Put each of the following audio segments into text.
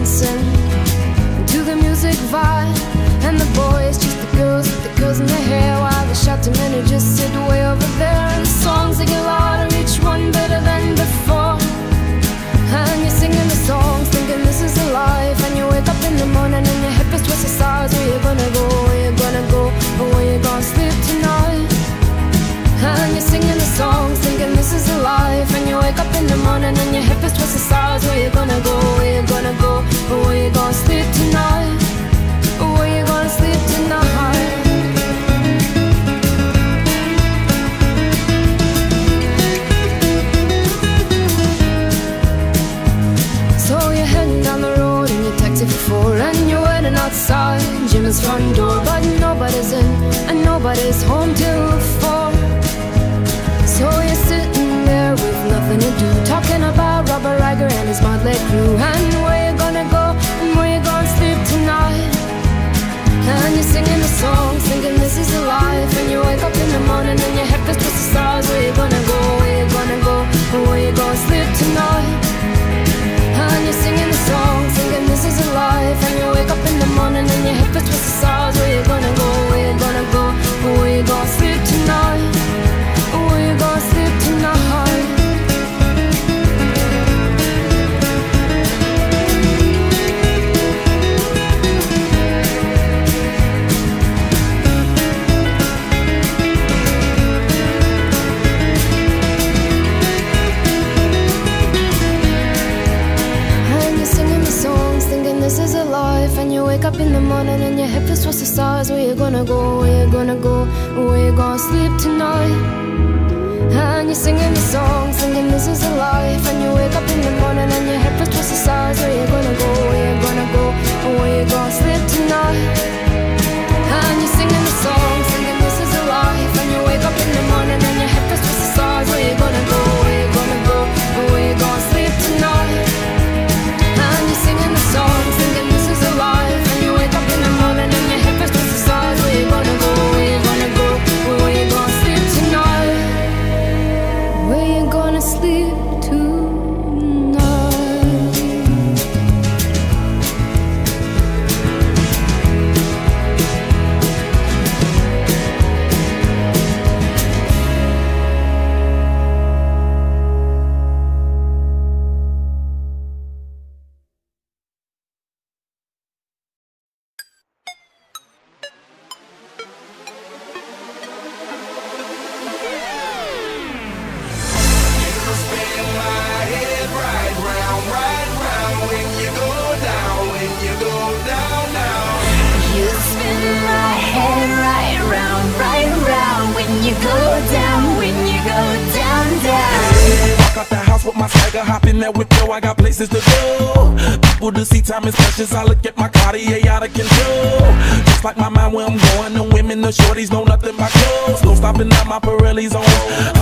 dancing to the music vibe. And the boys chase the girls with the curls in their hair, while the shouting men who just sit way over there. And the songs they get louder, each one better than before. And you're singing the songs, thinking this is a life. And you wake up in the morning and your hip is twisted sides. Where you gonna go, where you gonna go, or where you gonna sleep tonight? And you're singing the songs, thinking this is a life. And you wake up in the morning and your hip is twisted sides. Where you gonna go, where you gonna go, or where you gonna sleep tonight? Or where you gonna sleep tonight? So you're heading down the road in your taxi for 4, and you're waiting outside Jim's front door, but nobody's in and nobody's home till 4. So you're sitting there with nothing to do, talking about Robert Riger and his motley crew, and where you gonna go and where you gonna sleep tonight. And you're singing the songs, thinking this is a life. And you wake up in the morning and your head feels just the stars. Where you gonna go, where you gonna go, and where you gonna sleep tonight? And you're singing the songs, thinking this is a life. And you wake up in the morning and your head feels just the stars. Where you gonna go, where you gonna go, and where you gonna sleep tonight? Where you gonna sleep tonight? This is a life. And you wake up in the morning and your head feels towards the stars. Where you gonna go, where you gonna go, where you gonna sleep tonight? And you're singing the song, thinking this is a life. And you wake up in the morning and your head feels towards the stars. Where you gonna go, where you gonna go, where you gonna sleep tonight? And you're singing the song, thinking this is a life. And you wake up in the morning and your head feels towards the stars. Where you gonna go, where you gonna go, where you gonna sleep tonight? And you're singing the song, thinking this is a life. And you wake up in the morning and your head feels towards the stars. Where you gonna go, where you gonna go, where you gonna sleep tonight? Where you gonna sleep tonight? I got places to go. People to see, time is precious. I look at my Cartier out of control. Just like my mind where I'm going. The women, the shorties know nothing but clothes. No stopping at my Pirelli's on.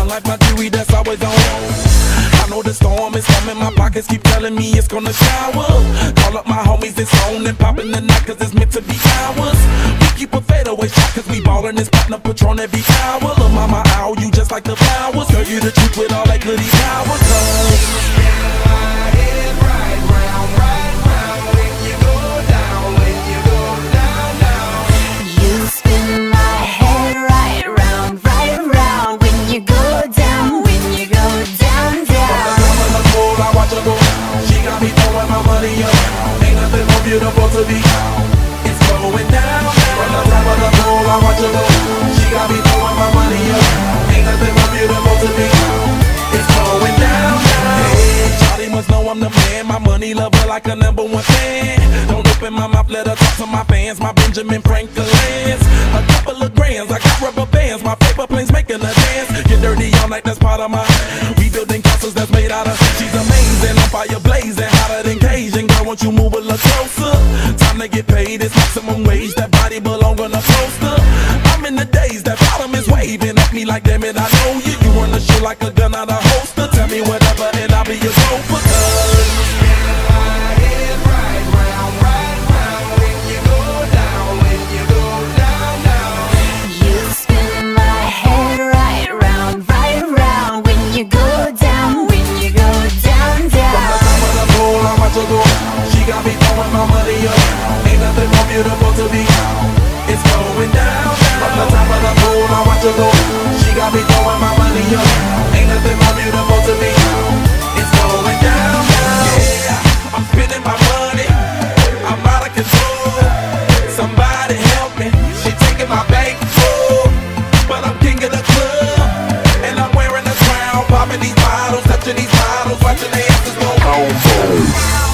Unlike my jewelry that's always on. I know the storm is coming. My pockets keep telling me it's gonna shower. Call up my homies, it's on and popping the night cause it's meant to be ours. We keep a fadeaway shot cause we ballin' this partner Patron every hour. Look mama, ow, you just like the flowers. Girl, you the truth with all that goody power. Beautiful to be, it's going down. From the top of the pool, I watch her go. She got me throwing my money up. Ain't nothing more beautiful to be, it's going down. Hey, Charlie must know I'm the man. My money lover like a #1 fan. Don't open my mouth, let her talk to my fans. My Benjamin Franklin's, a couple of grands. I got rubber bands. My paper planes making a dance. Get dirty all night, that's part of my. We building castles that's made out of. She's amazing, I'm fire blazing, hotter than Cajun. Girl, won't you move a little closer? Time to get paid, it's maximum wage. That body belong on a poster. I'm in the days, that bottom is waving at me like, damn it, I know you. You run the show like a gun out of holster. Tell me whatever and I'll be your sofa. She got me throwing be throwing my money up. Ain't nothing more beautiful to me. It's going down, down. Yeah, I'm spending my money. I'm out of control. Somebody help me. She taking my bank full, but I'm king of the club, and I'm wearing a crown, popping these bottles, touching these bottles, watching the asses go boom, boom.